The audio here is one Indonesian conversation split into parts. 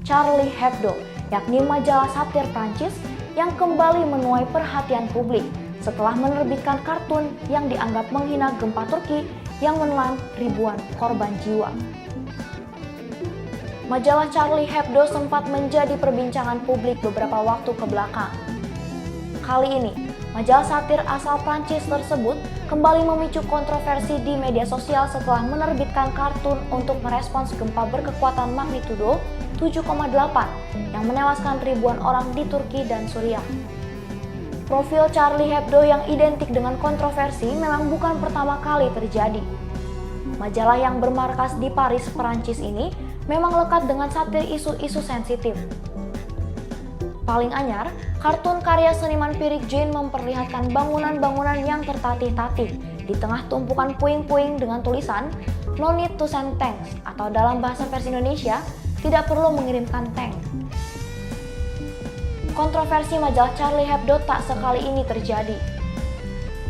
Charlie Hebdo, yakni majalah satir Prancis yang kembali menuai perhatian publik setelah menerbitkan kartun yang dianggap menghina gempa Turki yang menelan ribuan korban jiwa. Majalah Charlie Hebdo sempat menjadi perbincangan publik beberapa waktu ke belakang. Kali ini, majalah satir asal Prancis tersebut kembali memicu kontroversi di media sosial setelah menerbitkan kartun untuk merespons gempa berkekuatan magnitudo 7,8 yang menewaskan ribuan orang di Turki dan Suriah. Profil Charlie Hebdo yang identik dengan kontroversi memang bukan pertama kali terjadi. Majalah yang bermarkas di Paris, Perancis ini memang lekat dengan satir isu-isu sensitif. Paling anyar, kartun karya seniman Pirik Jean memperlihatkan bangunan-bangunan yang tertatih-tatih di tengah tumpukan puing-puing dengan tulisan "No need to send tanks" atau dalam bahasa versi Indonesia, tidak perlu mengirimkan tank. Kontroversi majalah Charlie Hebdo tak sekali ini terjadi.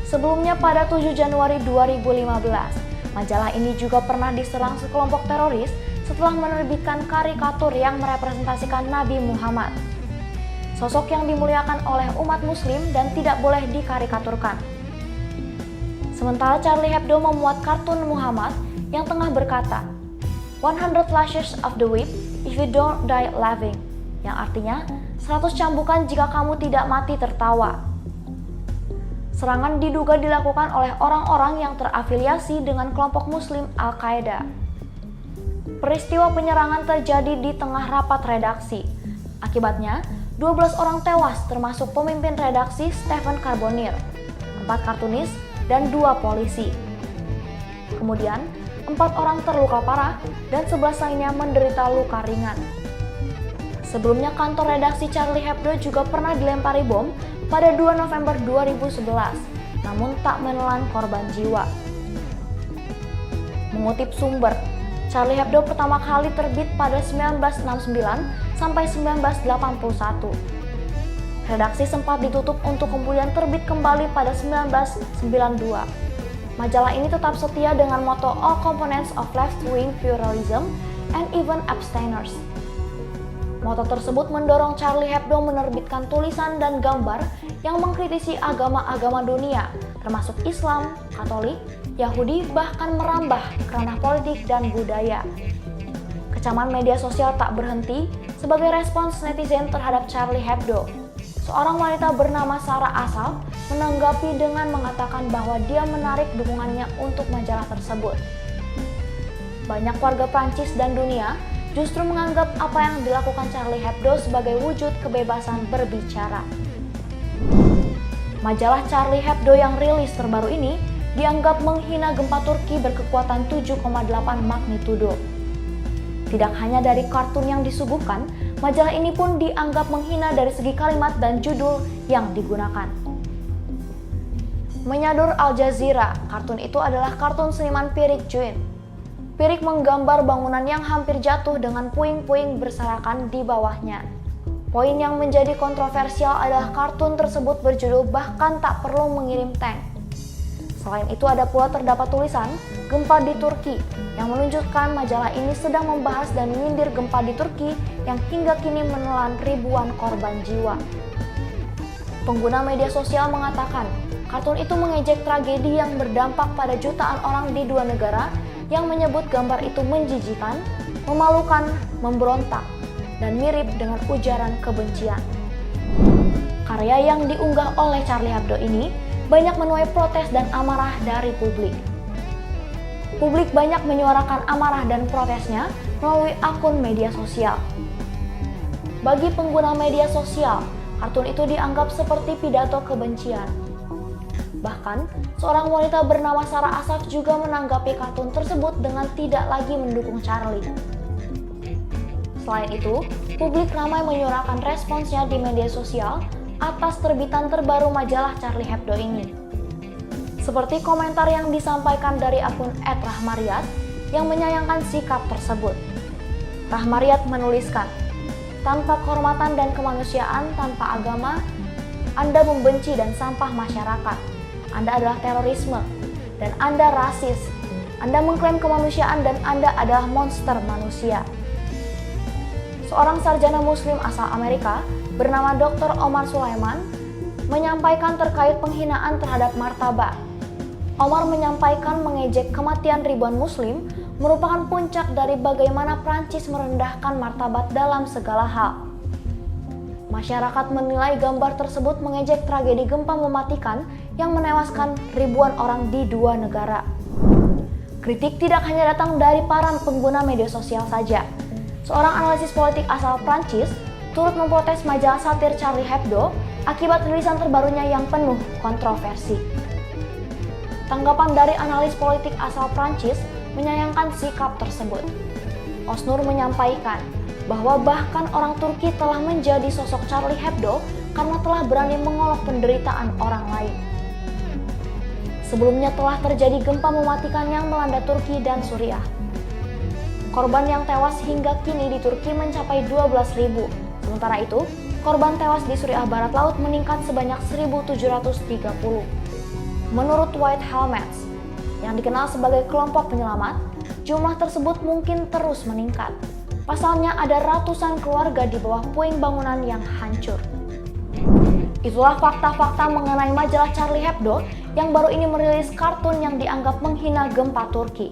Sebelumnya pada 7 Januari 2015, majalah ini juga pernah diserang sekelompok teroris setelah menerbitkan karikatur yang merepresentasikan Nabi Muhammad, sosok yang dimuliakan oleh umat muslim dan tidak boleh dikarikaturkan. Sementara Charlie Hebdo memuat kartun Muhammad yang tengah berkata, 100 lashes of the whip if you don't die laughing, yang artinya 100 cambukan jika kamu tidak mati tertawa. Serangan diduga dilakukan oleh orang-orang yang terafiliasi dengan kelompok muslim Al-Qaeda. Peristiwa penyerangan terjadi di tengah rapat redaksi. Akibatnya, 12 orang tewas termasuk pemimpin redaksi Stephen Carbonnier, 4 kartunis, dan 2 polisi. Kemudian, 4 orang terluka parah dan 11 lainnya menderita luka ringan. Sebelumnya kantor redaksi Charlie Hebdo juga pernah dilempari bom pada 2 November 2011, namun tak menelan korban jiwa. Mengutip sumber, Charlie Hebdo pertama kali terbit pada 1969 sampai 1981. Redaksi sempat ditutup untuk kemudian terbit kembali pada 1992. Majalah ini tetap setia dengan moto "All components of left-wing pluralism and even abstainers". Moto tersebut mendorong Charlie Hebdo menerbitkan tulisan dan gambar yang mengkritisi agama-agama dunia, termasuk Islam, Katolik, Yahudi, bahkan merambah ke ranah politik dan budaya. Kecaman media sosial tak berhenti sebagai respons netizen terhadap Charlie Hebdo. Seorang wanita bernama Sarah Asaf menanggapi dengan mengatakan bahwa dia menarik dukungannya untuk majalah tersebut. Banyak warga Prancis dan dunia justru menganggap apa yang dilakukan Charlie Hebdo sebagai wujud kebebasan berbicara. Majalah Charlie Hebdo yang rilis terbaru ini dianggap menghina gempa Turki berkekuatan 7,8 magnitudo. Tidak hanya dari kartun yang disuguhkan, majalah ini pun dianggap menghina dari segi kalimat dan judul yang digunakan. Menyadur Al Jazeera, kartun itu adalah kartun seniman Pirik Jean. Pirik menggambar bangunan yang hampir jatuh dengan puing-puing berserakan di bawahnya. Poin yang menjadi kontroversial adalah kartun tersebut berjudul "Bahkan Tak Perlu Mengirim Tank". Selain itu ada pula terdapat tulisan "Gempa di Turki" yang menunjukkan majalah ini sedang membahas dan menyindir gempa di Turki yang hingga kini menelan ribuan korban jiwa. Pengguna media sosial mengatakan kartun itu mengejek tragedi yang berdampak pada jutaan orang di 2 negara yang menyebut gambar itu menjijikan, memalukan, memberontak, dan mirip dengan ujaran kebencian. Karya yang diunggah oleh Charlie Hebdo ini banyak menuai protes dan amarah dari publik. Publik banyak menyuarakan amarah dan protesnya melalui akun media sosial. Bagi pengguna media sosial, kartun itu dianggap seperti pidato kebencian. Bahkan, seorang wanita bernama Sarah Asaf juga menanggapi kartun tersebut dengan tidak lagi mendukung Charlie. Selain itu, publik ramai menyuarakan responsnya di media sosial atas terbitan terbaru majalah Charlie Hebdo ini. Seperti komentar yang disampaikan dari akun @rahmariat yang menyayangkan sikap tersebut. Rahmariat menuliskan, "Tanpa kehormatan dan kemanusiaan, tanpa agama, Anda membenci dan sampah masyarakat. Anda adalah terorisme, dan Anda rasis. Anda mengklaim kemanusiaan dan Anda adalah monster manusia." seorang sarjana muslim asal Amerika bernama Dr. Omar Sulaiman menyampaikan terkait penghinaan terhadap martabat. Omar menyampaikan mengejek kematian ribuan muslim merupakan puncak dari bagaimana Prancis merendahkan martabat dalam segala hal. Masyarakat menilai gambar tersebut mengejek tragedi gempa mematikan yang menewaskan ribuan orang di dua negara. Kritik tidak hanya datang dari para pengguna media sosial saja. Seorang analisis politik asal Prancis turut memprotes majalah satir Charlie Hebdo akibat rilisan terbarunya yang penuh kontroversi. Tanggapan dari analis politik asal Prancis menyayangkan sikap tersebut. Osnur menyampaikan bahwa bahkan orang Turki telah menjadi sosok Charlie Hebdo karena telah berani mengolok penderitaan orang lain. Sebelumnya telah terjadi gempa mematikan yang melanda Turki dan Suriah. Korban yang tewas hingga kini di Turki mencapai 12.000. Sementara itu, korban tewas di Suriah Barat Laut meningkat sebanyak 1.730. Menurut White Helmets, yang dikenal sebagai kelompok penyelamat, jumlah tersebut mungkin terus meningkat. Pasalnya ada ratusan keluarga di bawah puing bangunan yang hancur. Itulah fakta-fakta mengenai majalah Charlie Hebdo yang baru ini merilis kartun yang dianggap menghina gempa Turki.